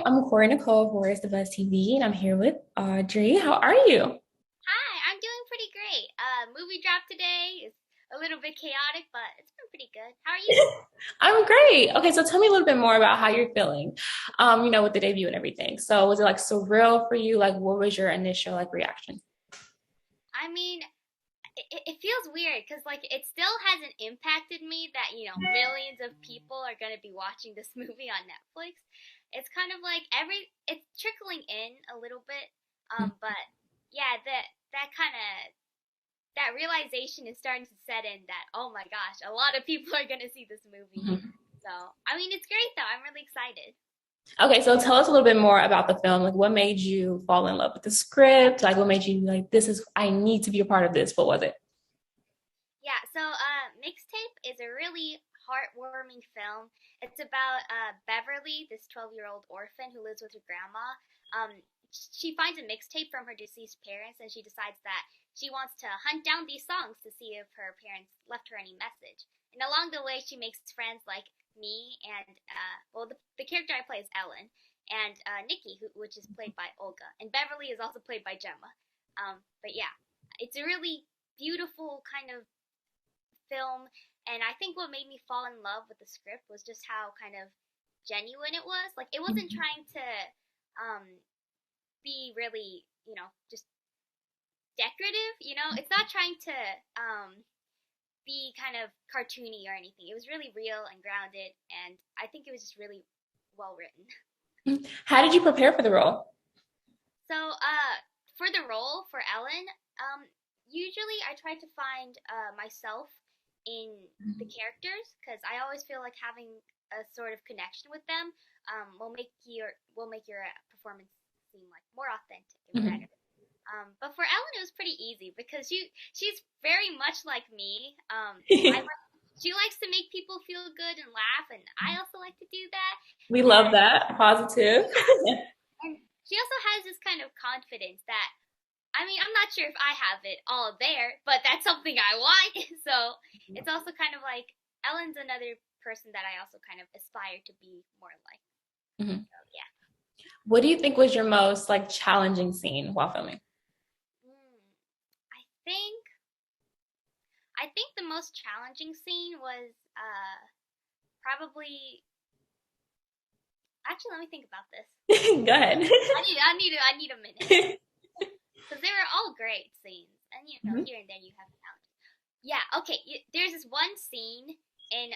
I'm Corey Nicole of Warriors the Buzz TV, and I'm here with Audrey. How are you? Hi, I'm doing pretty great. Movie drop today is a little bit chaotic, but it's been pretty good. How are you? I'm great. Okay, so tell me a little bit more about how you're feeling, with the debut and everything. So was it like surreal for you? Like, what was your initial like reaction? I mean, it feels weird because like it still hasn't impacted me that millions of people are gonna be watching this movie on Netflix. It's kind of like it's trickling in a little bit, but yeah, that realization is starting to set in that oh my gosh, a lot of people are gonna see this movie. Mhm. So I mean, it's great though. I'm really excited. Okay, so tell us a little bit more about the film. Like, what made you fall in love with the script? Like, what made you like, I need to be a part of this? What was it? Yeah, so Mixtape is a really heartwarming film. It's about Beverly, this 12-year-old orphan who lives with her grandma. She finds a mixtape from her deceased parents and she decides that she wants to hunt down these songs to see if her parents left her any message. And along the way, she makes friends like me and, the character I play is Ellen, and Nikki, which is played by Olga. And Beverly is also played by Gemma. But yeah, it's a really beautiful kind of film, and I think what made me fall in love with the script was just how kind of genuine it was. Like it wasn't trying to um, be really, just decorative. It's not trying to be kind of cartoony or anything. It was really real and grounded, and I think it was just really well written. How did you prepare for the role? So, for the role for Ellen, usually I try to find myself in the characters because I always feel like having a sort of connection with them will make your performance seem like more authentic and Mhm. better. But for Ellen, it was pretty easy because she's very much like me. She likes to make people feel good and laugh, and I also like to do that. We love And that. Positive. yeah, and she also has this kind of confidence that I mean, I'm not sure if I have it all there, but that's something I want. So it's also kind of like Ellen's another person that I also kind of aspire to be more like. Mhm. So yeah. What do you think was your most like challenging scene while filming? Mm, I think I think the most challenging scene was probably actually let me think about this. Go ahead. I need a minute because they were all great scenes, and Mhm. here and there you have challenges. Yeah, okay. There's this one scene in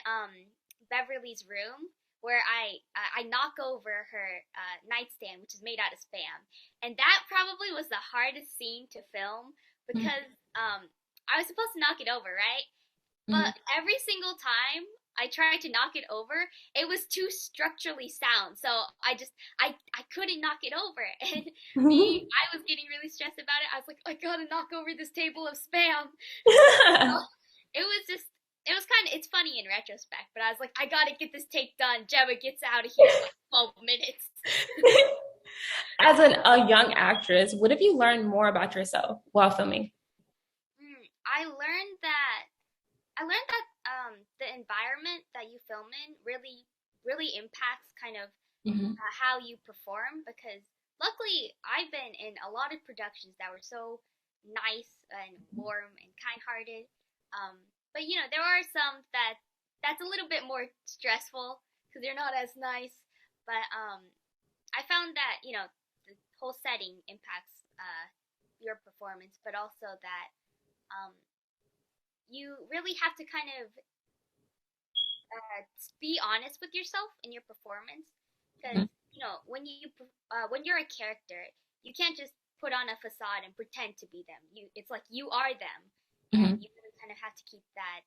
Beverly's room where I knock over her nightstand, which is made out of spam, and that probably was the hardest scene to film because I was supposed to knock it over, right? Mhm. But every single time I tried to knock it over, it was too structurally sound. So I couldn't knock it over. And Mhm. I was getting really stressed about it. I was like, I gotta knock over this table of spam. So it was just it was kind of it's funny in retrospect, but I was like, I gotta get this take done. Gemma gets out of here in like 12 minutes. As a young actress, what have you learned more about yourself while filming? I learned that the environment that you film in really impacts kind of Mhm. how you perform because luckily I've been in a lot of productions that were so nice and warm and kind-hearted. Um, but there are some that's a little bit more stressful because they're not as nice. But I found that the whole setting impacts your performance, but also that um, you really have to kind of be honest with yourself in your performance because Mhm. when you're a character you can't just put on a facade and pretend to be them. It's like you are them, and Mhm. you really kind of have to keep that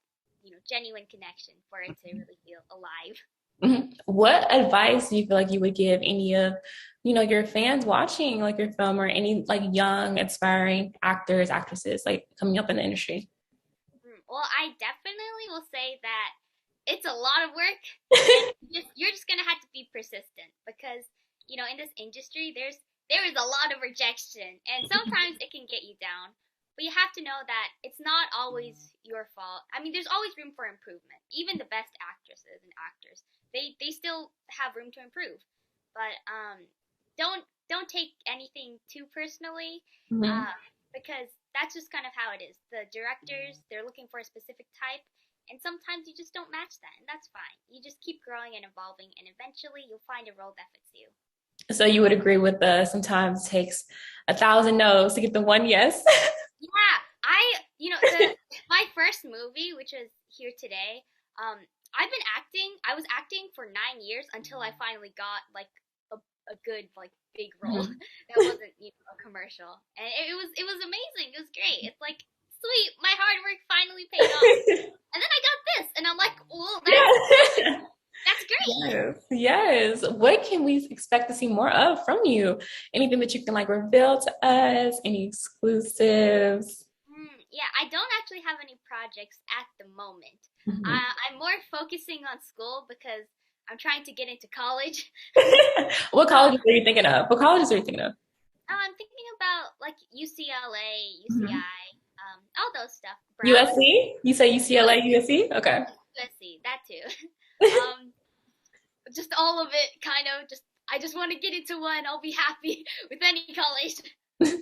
genuine connection for it to really feel alive. Mhm. What advice do you feel like you would give any of, your fans watching like your film or any like young, aspiring actors, actresses like coming up in the industry? Well, I definitely will say that it's a lot of work, and you're just gonna have to be persistent because in this industry there is a lot of rejection, and sometimes it can get you down. But you have to know that it's not always your fault. I mean, there's always room for improvement. Even the best actresses and actors, they still have room to improve. but don't take anything too personally, Mm-hmm. uh, because that's just kind of how it is. The directors, they're looking for a specific type, and sometimes you just don't match that, and that's fine. You just keep growing and evolving, and eventually you'll find a role that fits you. So you would agree with the sometimes it takes 1,000 no's to get the one yes. Yeah, the my first movie, which was Here Today, I've been acting. I was acting for 9 years until I finally got like a good like big role Mhm. that wasn't a commercial, and it was amazing. It was great. It's like sweet, my hard work finally paid off, and then I got this, and I'm like, oh, Yeah. that's great. Yes, yes. What can we expect to see more of from you? Anything that you can like reveal to us? Any exclusives? Yeah, I don't actually have any projects at the moment. Mhm. I'm more focusing on school because I'm trying to get into college. What Uh, colleges are you thinking of? What colleges are you thinking of? I'm thinking about like UCLA, Mhm. UCI, all those stuff. Brown, USC? You say UCLA, USC, USC? Okay. USC, that too. Um, just all of it, kind of. Just I just want to get into one. I'll be happy with any college.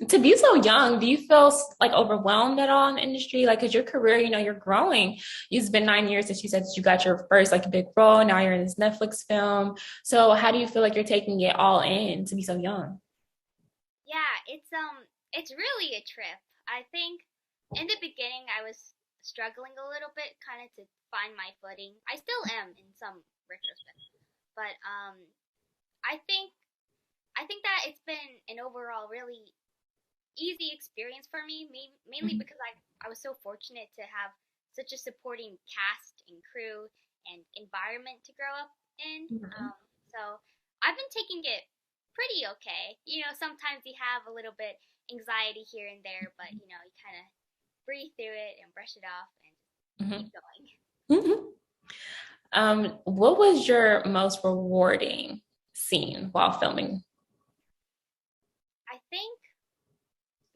To be so young, do you feel like overwhelmed at all in the industry? Like, cause your career, you're growing. It's been 9 years since you said that you got your first like big role. Now you're in this Netflix film. So how do you feel like you're taking it all in to be so young? Yeah, it's really a trip. I think in the beginning I was struggling a little bit kind of to find my footing. I still am in some retrospect. But I think I think that it's been an overall really easy experience for me, mainly because I was so fortunate to have such a supporting cast and crew and environment to grow up in. Mhm. So I've been taking it pretty okay. Sometimes you have a little bit anxiety here and there, but you kind of breathe through it and brush it off and keep Mhm. going. Mhm. What was your most rewarding scene while filming? I think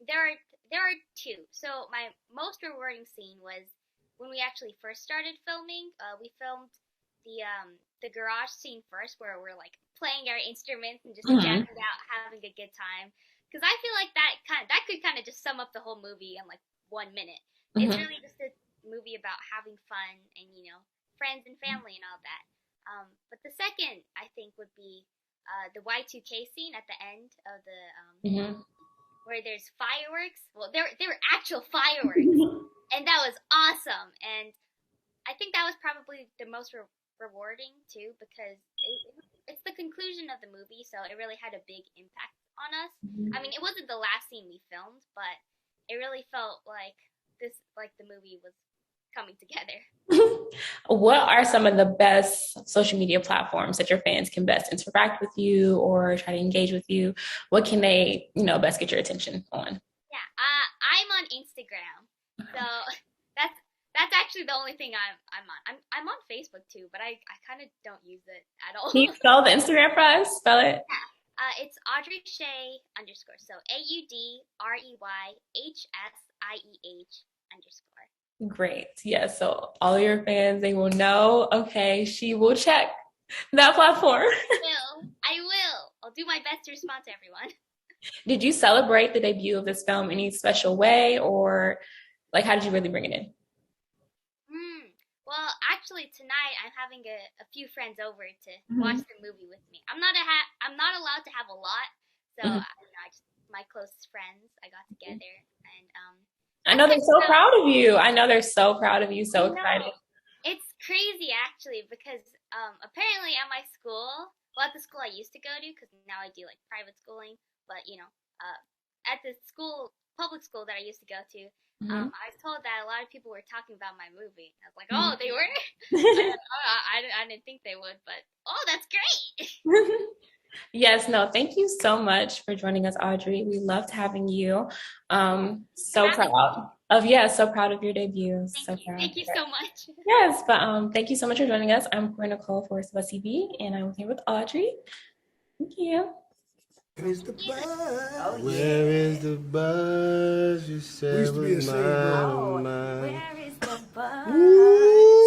there are two. So my most rewarding scene was when we actually first started filming. We filmed the garage scene first, where we're like playing our instruments and just Mhm. jamming out, having a good time. Because I feel like that could kind of just sum up the whole movie in like 1 minute. It's Mhm. really just a movie about having fun and friends and family and all that. But the second I think would be the Y2K scene at the end of the Mhm. movie, where there's fireworks. Well, there were actual fireworks, and that was awesome. And I think that was probably the most rewarding too, because it's the conclusion of the movie, so it really had a big impact on us. I mean, it wasn't the last scene we filmed, but it really felt like the movie was coming together. What are some of the best social media platforms that your fans can best interact with you or try to engage with you? What can they, best get your attention on? Yeah, I'm on Instagram, so that's that's actually the only thing I'm on. I'm on Facebook too, but I kind of don't use it at all. Can you spell the Instagram for us? Spell it. Yeah, it's Audrey Hsieh underscore. So AUDREYHSIEH underscore. Great. Yes. So all your fans, they will know, okay, she will check that platform. I will. I'll do my best to respond to everyone. Did you celebrate the debut of this film any special way or like how did you really bring it in? Hmm. Well, actually, tonight I'm having a few friends over to watch Mhm. the movie with me. I'm not allowed to have a lot, so Mhm. I just my closest friends I got together, and I that's know they're actually so how proud of you. I know they're so proud of you, so I excited. know. It's crazy actually because apparently at my school, well at the school I used to go to, because now I do like private schooling, but at the public school that I used to go to, Mhm. I was told that a lot of people were talking about my movie. I was like, oh, Mhm. they were? I didn't think they would, but oh, that's great. Yes, no, thank you so much for joining us, Audrey. We loved having you. For So having me. proud of, yeah, so proud of your debut. Thank So you. proud. Thank you so much. Yes, but thank you so much for joining us. I'm Corinne Nicole for Sub TV, and I was here with Audrey. Thank you. Where is the Thank you. buzz? Oh, yeah. Where is the buzz? You said We used to be was the same mine group. on Oh, mine. where is the buzz? Woo!